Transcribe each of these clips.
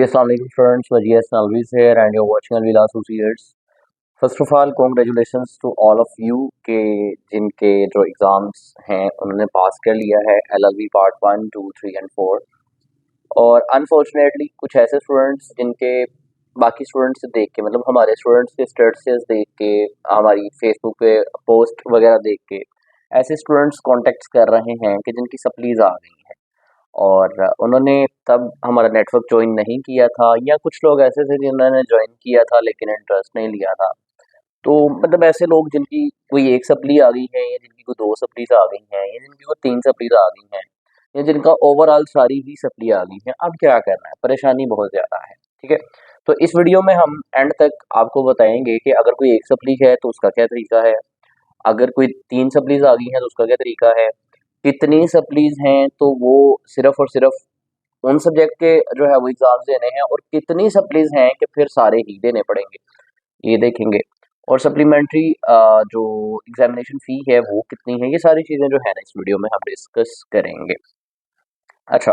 Assalamualaikum friends, Wajias Nalvis here and you're watching Alvila Associates. First of all congratulations to all of you के जिनके जो exams हैं उन्होंने पास कर लिया है एलएलबी पार्ट 1, 2, 3 एंड 4। और अनफॉर्चुनेटली कुछ ऐसे स्टूडेंट्स जिनके बाकी स्टूडेंट्स से देख के मतलब हमारे स्टूडेंट्स के स्टेटस देख के हमारी फेसबुक पे पोस्ट वगैरह देख के ऐसे स्टूडेंट्स कॉन्टेक्ट कर रहे हैं कि जिनकी सप्लीज आ गई हैं और उन्होंने तब हमारा नेटवर्क ज्वाइन नहीं किया था, या कुछ लोग ऐसे थे जिन्होंने ज्वाइन किया था लेकिन इंटरेस्ट नहीं लिया था। तो मतलब ऐसे लोग जिनकी कोई एक सप्ली आ गई है, या जिनकी कोई दो सप्लीज आ गई हैं, या जिनकी कोई तीन सप्लीज आ गई हैं, या जिनका ओवरऑल सारी ही सप्ली आ गई है, अब क्या करना है, परेशानी बहुत ज़्यादा है। ठीक है, तो इस वीडियो में हम एंड तक आपको बताएंगे कि अगर कोई एक सप्ली है तो उसका क्या तरीका है, अगर कोई तीन सप्लीज आ गई हैं तो उसका क्या तरीका है, कितनी सप्लीज हैं तो वो सिर्फ और सिर्फ उन सब्जेक्ट के जो है वो एग्जाम्स देने हैं, और कितनी सप्लीज हैं कि फिर सारे ही देने पड़ेंगे, ये देखेंगे। और सप्लीमेंट्री जो एग्जामिनेशन फ़ी है वो कितनी है, ये सारी चीज़ें जो है ना इस वीडियो में हम डिस्कस करेंगे। अच्छा,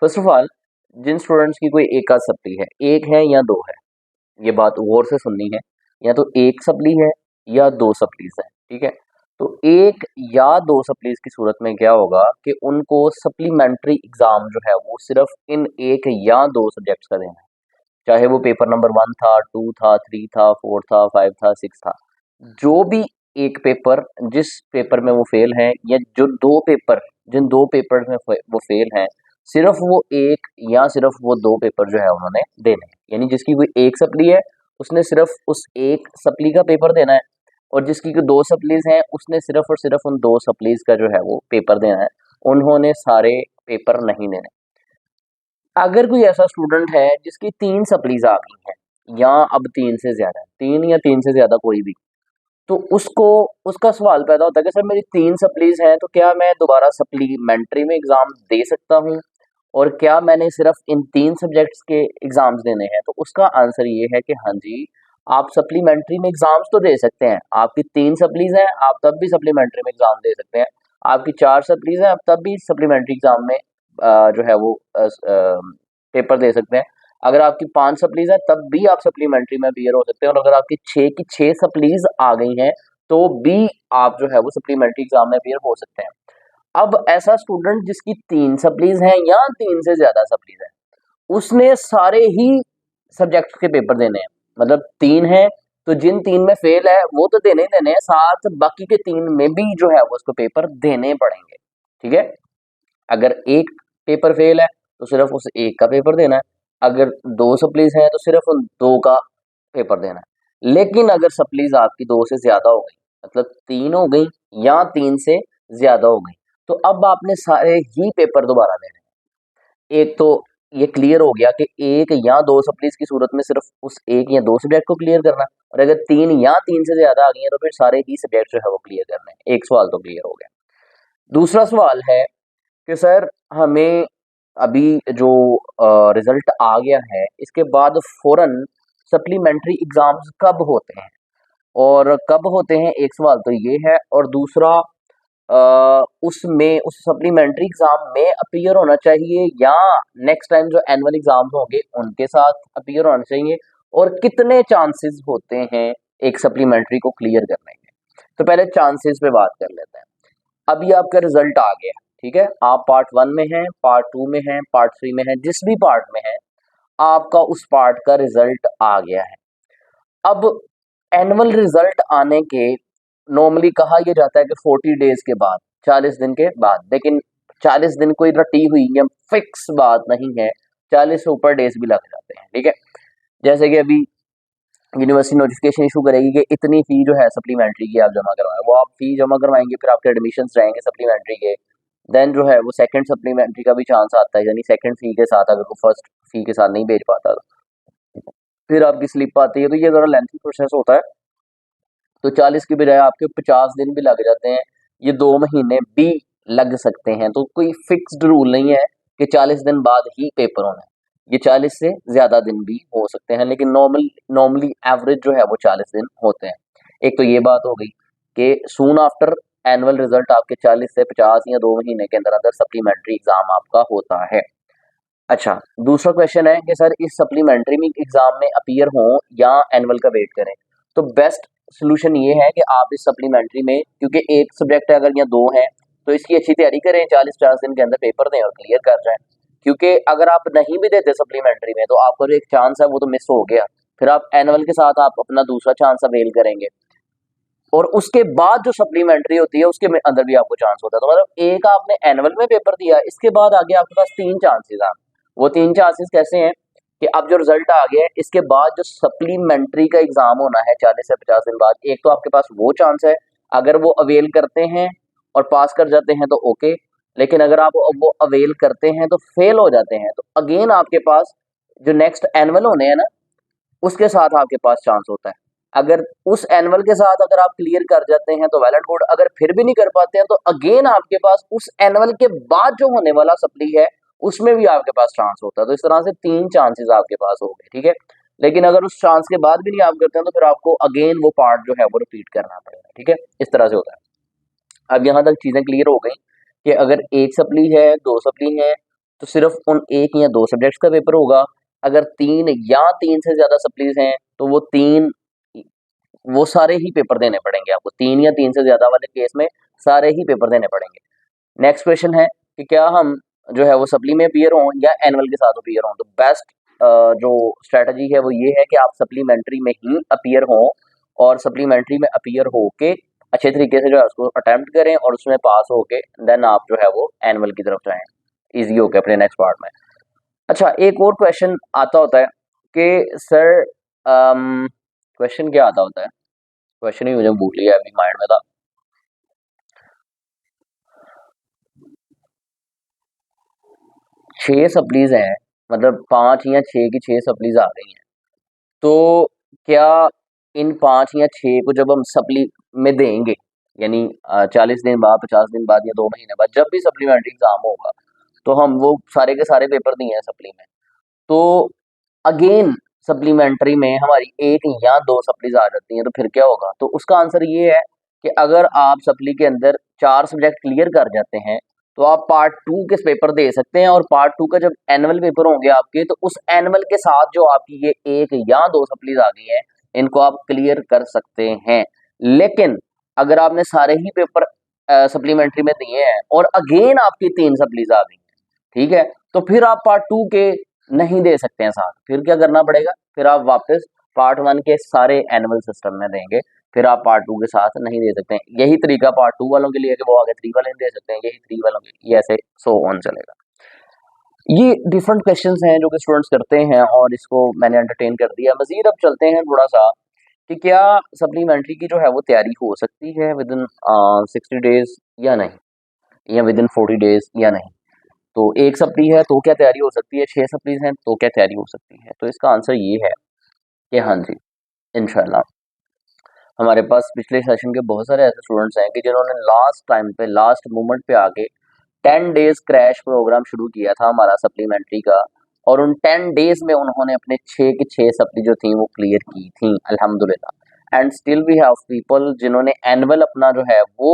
फर्स्ट ऑफ ऑल जिन स्टूडेंट्स की कोई एक आध सप्ली है, एक है या दो है, ये बात गौर से सुननी है, या तो एक सप्ली है या दो सप्लीज है। ठीक है, तो एक या दो सप्लीज की सूरत में क्या होगा कि उनको सप्लीमेंट्री एग्जाम जो है वो सिर्फ इन एक या दो सब्जेक्ट्स का देना है, चाहे वो पेपर नंबर 1 था, 2 था, 3 था, 4 था, 5 था, 6 था, जो भी एक पेपर जिस पेपर में वो फेल हैं, या जो दो पेपर जिन दो पेपर में वो फेल हैं, सिर्फ वो एक या सिर्फ वो दो पेपर जो है उन्होंने देने हैं। यानी जिसकी कोई एक सप्ली है उसने सिर्फ उस एक सप्ली का पेपर देना है, और जिसकी कोई दो सप्लीज हैं उसने सिर्फ और सिर्फ उन दो सप्लीज का जो है वो पेपर देना है, उन्होंने सारे पेपर नहीं देने। अगर कोई ऐसा स्टूडेंट है जिसकी तीन सप्लीज आ गई हैं, या अब तीन से ज्यादा, तीन या तीन से ज्यादा कोई भी, तो उसको उसका सवाल पैदा होता है कि सर मेरी तीन सप्लीज हैं तो क्या मैं दोबारा सप्लीमेंट्री में एग्जाम दे सकता हूँ, और क्या मैंने सिर्फ इन तीन सब्जेक्ट्स के एग्जाम्स देने हैं। तो उसका आंसर ये है कि हाँ जी, आप सप्लीमेंट्री में एग्जाम्स तो दे सकते हैं, आपकी तीन सप्लीज हैं आप तब भी सप्लीमेंट्री में एग्जाम दे सकते हैं, आपकी चार सप्लीज हैं आप तब भी सप्लीमेंट्री एग्जाम में जो है वो पेपर दे सकते हैं। अगर आपकी पांच सप्लीज है तब भी आप सप्लीमेंट्री में अपीयर हो सकते हैं, और अगर आपकी छह की छह सप्लीज आ गई हैं तो भी आप जो है वो सप्लीमेंट्री एग्जाम में अपीयर हो सकते हैं। अब ऐसा स्टूडेंट जिसकी तीन सप्लीज हैं या तीन से ज्यादा सप्लीज है, उसने सारे ही सब्जेक्ट के पेपर देने हैं। मतलब तीन है तो जिन तीन में फेल है वो तो देने ही देने हैं, साथ बाकी के तीन में भी जो है वो उसको पेपर देने पड़ेंगे। ठीक है, अगर एक पेपर फेल है तो सिर्फ उस एक का पेपर देना है, अगर दो सप्लीज हैं तो सिर्फ उन दो का पेपर देना है। लेकिन अगर सप्लीज आपकी दो से ज्यादा हो गई, मतलब तीन हो गई या तीन से ज्यादा हो गई, तो अब आपने सारे ही पेपर दोबारा देने हैं। एक तो ये क्लियर हो गया कि एक या दो सप्लीज की सूरत में सिर्फ उस एक या दो सब्जेक्ट को क्लियर करना है, और अगर तीन या तीन से ज्यादा आ गई है तो फिर सारे ही सब्जेक्ट जो है वो क्लियर करने हैं। एक सवाल तो क्लियर हो गया। दूसरा सवाल है कि सर हमें अभी जो रिजल्ट आ गया है इसके बाद फौरन सप्लीमेंट्री एग्जाम्स कब होते हैं, और कब होते हैं, एक सवाल तो ये है। और दूसरा उसमें उस सप्लीमेंट्री एग्जाम में अपीयर होना चाहिए या नेक्स्ट टाइम जो एनुअल एग्जाम्स होंगे उनके साथ अपीयर होना चाहिए, और कितने चांसेस होते हैं एक सप्लीमेंट्री को क्लियर करने के। तो पहले चांसेस पे बात कर लेते हैं। अभी आपका रिजल्ट आ गया, ठीक है, आप पार्ट 1 में हैं, पार्ट 2 में हैं, पार्ट 3 में हैं, जिस भी पार्ट में हैं आपका उस पार्ट का रिजल्ट आ गया है। अब एनुअल रिजल्ट आने के नॉर्मली कहा यह जाता है कि 40 डेज के बाद, 40 दिन के बाद, लेकिन 40 दिन कोई रटी हुई या फिक्स बात नहीं है, 40 से ऊपर डेज भी लग जाते हैं। ठीक है, जैसे कि अभी यूनिवर्सिटी नोटिफिकेशन इशू करेगी कि इतनी फी जो है सप्लीमेंट्री की आप जमा करवाएं, वो आप फी जमा करवाएंगे, फिर आपके एडमिशन रहेंगे सप्लीमेंट्री के, देन जो है वो सेकंड सप्लीमेंट्री का भी चांस आता है, यानी सेकंड फी के साथ अगर वो फर्स्ट फी के साथ नहीं भेज पाता तो फिर आपकी स्लिप आती है, तो ये ज़रा लेंथी प्रोसेस होता है। तो 40 की बजाय आपके 50 दिन भी लग जाते हैं, ये 2 महीने भी लग सकते हैं। तो कोई फिक्स्ड रूल नहीं है कि 40 दिन बाद ही पेपर होना है, ये 40 से ज़्यादा दिन भी हो सकते हैं, लेकिन नॉर्मली एवरेज जो है वो 40 दिन होते हैं। एक तो ये बात हो गई कि सून आफ्टर एनुअल रिजल्ट आपके 40 से 50 या 2 महीने के अंदर अंदर सप्लीमेंट्री एग्जाम आपका होता है। अच्छा, दूसरा क्वेश्चन है कि सर इस सप्लीमेंट्री में एग्जाम में अपीयर हों या एनुअल का वेट करें। तो बेस्ट सोल्यूशन ये है कि आप इस सप्लीमेंट्री में, क्योंकि एक सब्जेक्ट है अगर या दो हैं, तो इसकी अच्छी तैयारी करें, 40-50 दिन के अंदर पेपर दें और क्लियर कर जाएं। क्योंकि अगर आप नहीं भी देते सप्लीमेंट्री में तो आपका जो एक चांस है वो तो मिस हो गया, फिर आप एनुअल के साथ आप अपना दूसरा चांस अवेल करेंगे, और उसके बाद जो सप्लीमेंट्री होती है उसके अंदर भी आपको चांस होता है। तो मतलब एक आपने एनुअल में पेपर दिया, इसके बाद आगे आपके पास तीन चांसेस हैं। वो तीन चांसेस कैसे हैं कि अब जो रिजल्ट आ गया है इसके बाद जो सप्लीमेंट्री का एग्जाम होना है 40 से 50 दिन बाद, एक तो आपके पास वो चांस है, अगर वो अवेल करते हैं और पास कर जाते हैं तो ओके, लेकिन अगर आप वो अवेल करते हैं तो फेल हो जाते हैं तो अगेन आपके पास जो नेक्स्ट एनुअल होने हैं ना, उसके साथ आपके पास चांस होता है। अगर उस एनुअल के साथ अगर आप क्लियर कर जाते हैं तो वेल एंड गुड, अगर फिर भी नहीं कर पाते हैं तो अगेन आपके पास उस एनुअल के बाद जो होने वाला सप्ली है उसमें भी आपके पास चांस होता है। तो इस तरह से तीन चांसेस आपके पास हो गए, ठीक है। लेकिन अगर उस चांस के बाद भी नहीं आप करते हैं तो फिर आपको अगेन वो पार्ट जो है वो रिपीट करना पड़ेगा, ठीक है। इस तरह से होता है। अब यहाँ तक चीजें क्लियर हो गई कि अगर एक सप्ली है, दो सप्ली है, तो सिर्फ उन एक या दो सब्जेक्ट्स का पेपर होगा। अगर तीन या तीन से ज्यादा सप्लीज हैं तो वो सारे ही पेपर देने पड़ेंगे आपको, तीन या तीन से ज्यादा वाले केस में सारे ही पेपर देने पड़ेंगे। नेक्स्ट क्वेश्चन है कि क्या हम जो है वो सप्ली में अपीयर हों या एनुअल के साथ अपीयर हों। तो बेस्ट जो स्ट्रेटजी है वो ये है कि आप सप्लीमेंट्री में ही अपीयर हों, और सप्लीमेंट्री में अपीयर होके अच्छे तरीके से जो है उसको अटेम्प्ट करें और उसमें पास होके देन आप जो है वो एनुअल की तरफ जाएं इजी होके अपने नेक्स्ट पार्ट में। अच्छा, एक और क्वेश्चन आता होता है कि सर क्वेश्चन क्या आता होता है, क्वेश्चन ही मुझे भूल गया, अभी माइंड में था। 6 सप्लीज हैं, मतलब 5 या 6 की 6 सप्लीज आ गई हैं। तो क्या इन 5 या 6 को जब हम सप्ली में देंगे, यानी 40 दिन बाद, 50 दिन बाद या 2 महीने बाद जब भी सप्लीमेंट्री एग्जाम होगा, तो हम वो सारे के सारे पेपर दिए हैं सप्ली में, तो अगेन सप्लीमेंट्री में हमारी एक या दो सप्लीज आ जाती हैं, तो फिर क्या होगा। तो उसका आंसर ये है कि अगर आप सप्ली के अंदर 4 सब्जेक्ट क्लियर कर जाते हैं तो आप पार्ट 2 के पेपर दे सकते हैं, और पार्ट 2 का जब एनुअल पेपर होंगे आपके तो उस एनुअल के साथ जो आपकी ये एक या दो सप्लीज आ गई हैं इनको आप क्लियर कर सकते हैं। लेकिन अगर आपने सारे ही पेपर सप्लीमेंट्री में दिए हैं और अगेन आपकी 3 सप्लीज आ गई, ठीक है, तो फिर आप पार्ट 2 के नहीं दे सकते हैं साथ, फिर क्या करना पड़ेगा, फिर आप वापस पार्ट 1 के सारे एनुअल सिस्टम में देंगे, फिर आप पार्ट 2 के साथ नहीं दे सकते हैं। यही तरीका पार्ट 2 वालों के लिए है कि वो आगे 3 वाले नहीं दे सकते हैं, यही 3 वालों के लिए, ये ऐसे सो ऑन चलेगा। ये डिफरेंट क्वेश्चंस हैं जो कि स्टूडेंट्स करते हैं और इसको मैंने एंटरटेन कर दिया। मजीद अब चलते हैं थोड़ा सा कि क्या सप्लीमेंट्री की जो है वो तैयारी हो सकती है विद इन 60 डेज या नहीं, या विद इन 40 डेज या नहीं। तो एक सप्ली है तो क्या तैयारी हो सकती है, 6 सप्लीज हैं तो क्या तैयारी हो सकती है। तो इसका आंसर ये है कि हाँ जी, इंशाल्लाह। हमारे पास पिछले सेशन के बहुत सारे ऐसे स्टूडेंट्स हैं कि जिन्होंने लास्ट टाइम पे, लास्ट मोमेंट पे आके 10 डेज क्रैश प्रोग्राम शुरू किया था हमारा सप्लीमेंट्री का, और उन 10 डेज में उन्होंने अपने 6 की 6 सप्ली जो थी वो क्लियर की थी अल्हम्दुलिल्लाह। And still we have people जिन्होंने एनुअल अपना जो है वो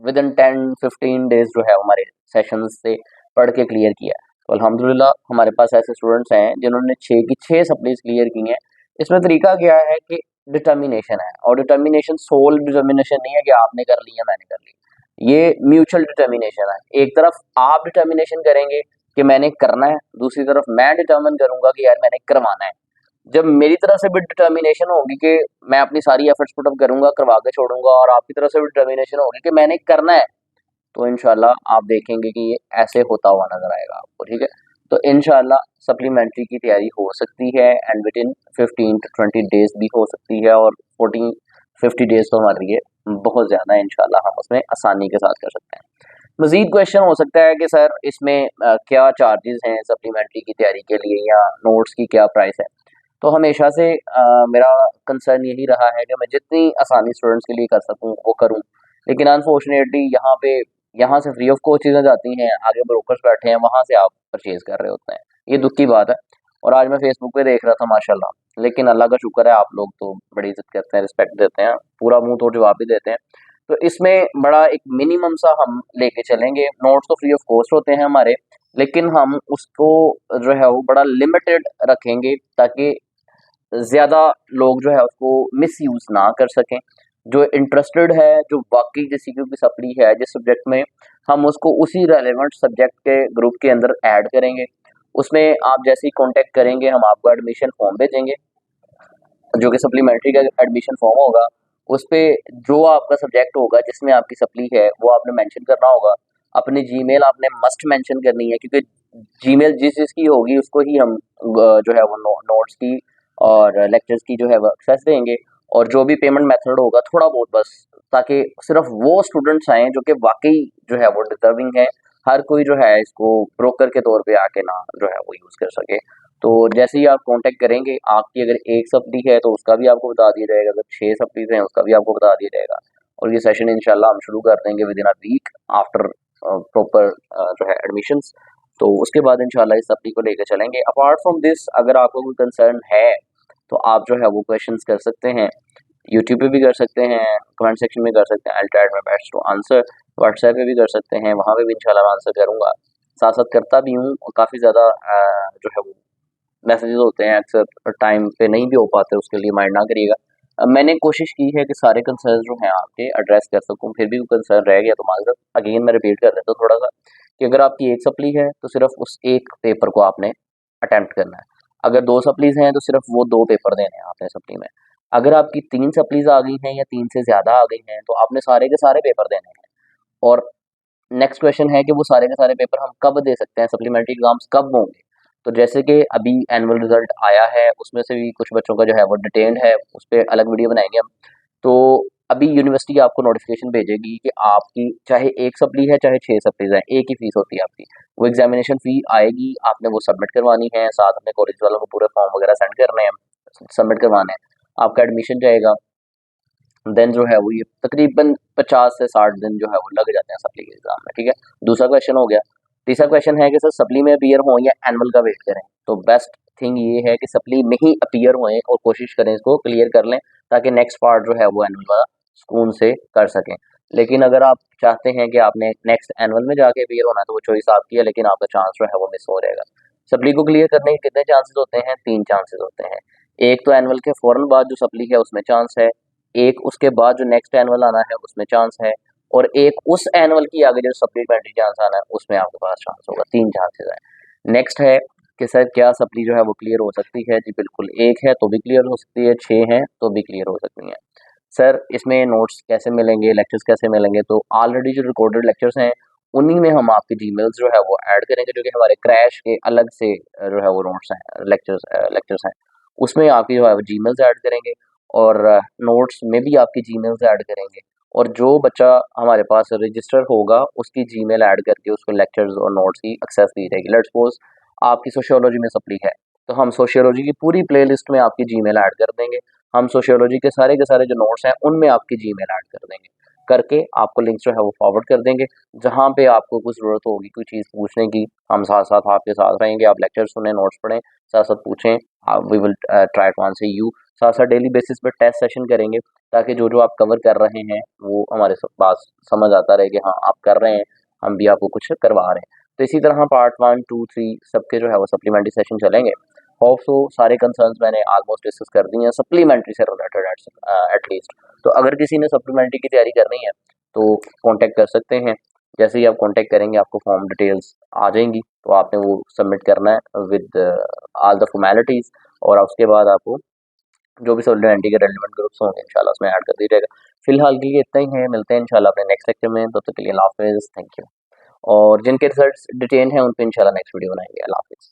विद इन 10-15 डेज जो है हमारे सेशन से पढ़ के क्लियर किया। तो अल्हम्दुलिल्लाह हमारे पास ऐसे स्टूडेंट्स हैं जिन्होंने 6 की 6 सप्लीज क्लियर की हैं। इसमें तरीका क्या है कि डिटर्मिनेशन है, और डिटर्मिनेशन सोल डिटर्मिनेशन नहीं है कि आपने कर ली या मैंने कर ली, ये म्यूचुअल डिटर्मिनेशन है। एक तरफ आप डिटर्मिनेशन करेंगे कि मैंने करना है, दूसरी तरफ मैं डिटर्मिन करूंगा कि यार मैंने करवाना है। जब मेरी तरफ से भी डिटर्मिनेशन होगी कि मैं अपनी सारी एफर्ट्स पुट अप करूंगा, करवा के छोड़ूंगा, और आपकी तरफ से भी डिटर्मिनेशन होगी कि मैंने करना है, तो इंशाल्लाह आप देखेंगे कि ये ऐसे होता हुआ नजर आएगा आपको, ठीक है। तो इंशाल्लाह सप्लीमेंट्री की तैयारी हो सकती है, and with in 15 to 20 days भी हो सकती है, और 40-50 डेज तो हमारे लिए बहुत ज़्यादा है। इंशाल्लाह हम उसमें आसानी के साथ कर सकते हैं। मजीद क्वेश्चन हो सकता है कि सर इसमें क्या चार्जेस हैं सप्लीमेंट्री की तैयारी के लिए, या नोट्स की क्या प्राइस है। तो हमेशा से मेरा कंसर्न यही रहा है कि मैं जितनी आसानी स्टूडेंट्स के लिए कर सकूं वो करूं, लेकिन अनफॉर्चुनेटली यहाँ से फ्री ऑफ कॉस्ट चीज़ें जाती हैं, आगे ब्रोकर्स बैठे हैं, वहाँ से आप परचेज कर रहे होते हैं। ये दुख की बात है। और आज मैं फेसबुक पे देख रहा था माशाल्लाह, लेकिन अल्लाह का शुक्र है आप लोग तो बड़ी इज्जत करते हैं, रिस्पेक्ट देते हैं, पूरा मुंह तोड़ जवाब भी देते हैं। तो इसमें बड़ा एक मिनिमम सा हम लेके चलेंगे। नोट्स तो फ्री ऑफ कॉस्ट होते हैं हमारे, लेकिन हम उसको जो है वो बड़ा लिमिटेड रखेंगे ताकि ज़्यादा लोग जो है उसको मिसयूज़ ना कर सकें। जो इंटरेस्टेड है, जो वाक़ई जैसे क्योंकि सप्ली है जिस सब्जेक्ट में, हम उसको उसी रेलेवेंट सब्जेक्ट के ग्रुप के अंदर ऐड करेंगे। उसमें आप जैसे ही कॉन्टैक्ट करेंगे हम आपको एडमिशन फॉर्म भेजेंगे, जो कि सप्लीमेंट्री का एडमिशन फॉर्म होगा। उस पे जो आपका सब्जेक्ट होगा जिसमें आपकी सप्ली है वो आपने मेंशन करना होगा। अपनी जीमेल आपने मस्ट मेंशन करनी है, क्योंकि जीमेल जिस जिसकी होगी उसको ही हम जो है वो नोट्स की और लेक्चर्स की जो है वो एक्सेस देंगे। और जो भी पेमेंट मेथड होगा थोड़ा बहुत बस, ताकि सिर्फ वो स्टूडेंट्स आएँ जो कि वाक़ई जो है वो डिज़र्विंग है। हर कोई जो है इसको ब्रोकर के तौर पे आके ना जो है वो यूज़ कर सके। तो जैसे ही आप कांटेक्ट करेंगे, आपकी अगर एक सप्ली है तो उसका भी आपको बता दिया जाएगा, अगर 6 सप्लीज़ हैं उसका भी आपको बता दिया जाएगा। और ये सेशन इंशाल्लाह हम शुरू कर देंगे within a week after proper जो है एडमिशंस। तो उसके बाद इंशाल्लाह इस सप्ली को लेकर चलेंगे। अपार्ट फ्रॉम दिस अगर आपको कोई कंसर्न है तो आप जो है वो क्वेश्चंस कर सकते हैं, यूट्यूब पे भी कर सकते हैं, कमेंट सेक्शन में कर सकते हैं। I will try my best to answer. WhatsApp पे भी कर सकते हैं, वहाँ पे भी इंशाल्लाह मैं आंसर करूँगा। साथ-साथ करता भी हूँ और काफ़ी ज़्यादा जो है वो मैसेजेस होते हैं अक्सर टाइम पे नहीं भी हो पाते, उसके लिए माइंड ना करिएगा। मैंने कोशिश की है कि सारे कंसर्न जो हैं आपके एड्रेस कर सकूँ, फिर भी कोई कंसर्न रह गया तो माज़रत। अगेन मैं रिपीट कर देता हूँ थोड़ा सा, कि अगर आपकी एक सप्ली है तो सिर्फ उस एक पेपर को आपने अटेम्प्ट करना है। अगर 2 सप्लीज़ हैं तो सिर्फ वो 2 पेपर देने हैं आपने सप्ली में। अगर आपकी 3 सप्लीज़ आ गई हैं या 3 से ज़्यादा आ गई हैं तो आपने सारे के सारे पेपर देने हैं। और नेक्स्ट क्वेश्चन है कि वो सारे के सारे पेपर हम कब दे सकते हैं, सप्लीमेंट्री एग्जाम्स कब होंगे? तो जैसे कि अभी एनुअल रिजल्ट आया है, उसमें से भी कुछ बच्चों का जो है वो डिटेल्ड है, उस पे अलग वीडियो बनाएंगे हम। तो अभी यूनिवर्सिटी आपको नोटिफिकेशन भेजेगी कि आपकी चाहे एक सप्ली है चाहे 6 सप्लीज हैं, एक ही फीस होती है आपकी। वो एग्जामिनेशन फी आएगी, आपने वो सबमिट करवानी है, साथ में कॉलेज वालों को पूरे फॉर्म वगैरह सेंड करने हैं, सबमिट करवाने हैं। आपका एडमिशन जाएगा, देन जो है वो ये तकरीबन 50 से 60 दिन जो है वो लग जाते हैं सप्ली के एग्जाम में, ठीक है। दूसरा क्वेश्चन हो गया। तीसरा क्वेश्चन है कि सर सप्ली में अपीयर हों या एनुअल का वेट करें। तो बेस्ट थिंग ये है कि सप्ली में ही अपीयर होएं और कोशिश करें इसको क्लियर कर लें, ताकि नेक्स्ट पार्ट जो है वो एनुअल वाला सुकून से कर सकें। लेकिन अगर आप चाहते हैं कि आपने नेक्स्ट एनुअल में जाके अपीयर होना है तो वो चॉइस आपकी है, लेकिन आपका चांस जो है वो मिस हो जाएगा। सप्ली को क्लियर करने के कितने चांसेस होते हैं? 3 चांसेस होते हैं। एक तो एनुअल के फौरन बाद जो सप्ली है उसमें चांस है, एक उसके बाद जो नेक्स्ट एनुअल आना है उसमें चांस है, और एक उस एनुअल की आगे जो सप्लीमेंट्री चांस आना है उसमें आपके पास चांस होगा। 3 चांसेस हैं। नेक्स्ट है कि सर क्या सप्ली जो है वो क्लियर हो सकती है? जी बिल्कुल, 1 है तो भी क्लियर हो सकती है, 6 हैं तो भी क्लियर हो सकती हैं। सर इसमें नोट्स कैसे मिलेंगे, लेक्चर्स कैसे मिलेंगे? तो ऑलरेडी जो रिकॉर्डेड लेक्चर्स हैं उन्हीं में हम आपके जीमेल्स जो है वो ऐड करेंगे, जो कि हमारे क्रैश के अलग से जो है वो नोट्स हैं, लेक्चर्स हैं, उसमें आपकी जो है वो जीमेल्स ऐड करेंगे। और नोट्स में भी आपकी जीमेल्स ऐड करेंगे। और जो बच्चा हमारे पास रजिस्टर होगा उसकी जीमेल ऐड करके उसको लेक्चर्स और नोट्स की एक्सेस दी जाएगी। लेट्स सपोज आपकी सोशियोलॉजी में सप्ली है, तो हम सोशियोलॉजी की पूरी प्लेलिस्ट में आपकी जीमेल ऐड कर देंगे। हम सोशियोलॉजी के सारे जो नोट्स हैं उनमें आपकी जीमेल ऐड कर देंगे, करके आपको लिंक्स जो है वो फॉरवर्ड कर देंगे। जहाँ पे आपको कुछ ज़रूरत होगी कोई चीज़ पूछने की, हम साथ साथ आपके साथ रहेंगे। आप लेक्चर सुने, नोट्स पढ़ें, साथ साथ पूछें, we will try to answer you. साथ साथ डेली बेसिस पे टेस्ट सेशन करेंगे, ताकि जो जो आप कवर कर रहे हैं वो हमारे पास समझ आता रहे कि हाँ आप कर रहे हैं, हम भी आपको कुछ करवा रहे हैं। तो इसी तरह पार्ट 1, 2, 3 सबके जो है वो सप्लीमेंट्री सेशन चलेंगे। होप सो सारे कंसर्न्स मैंने ऑलमोस्ट डिस्कस कर दिए हैं सप्लीमेंट्री से रिलेटेड एटलीस्ट। तो अगर किसी ने सप्लीमेंट्री की तैयारी करनी है तो कांटेक्ट कर सकते हैं। जैसे ही आप कांटेक्ट करेंगे आपको फॉर्म डिटेल्स आ जाएंगी, तो आपने वो सबमिट करना है विद ऑल द फॉर्मेलिटीज़। और उसके बाद आपको जो भी सप्लीमेंट्री के रेलिवेंट ग्रुप्स होंगे इंशाल्लाह उसमें ऐड कर दिया जाएगा। फिलहाल के लिए इतना ही है, मिलते हैं इंशाल्लाह अपने नेक्स्ट लेक्चर में। तब तक के लिए अल्लाह हाफिज़, थैंक यू। और जिनके रिजल्ट्स डिटेन हैं उन पे इंशाल्लाह नेक्स्ट वीडियो बनाएंगे। अल्लाह हाफिज़।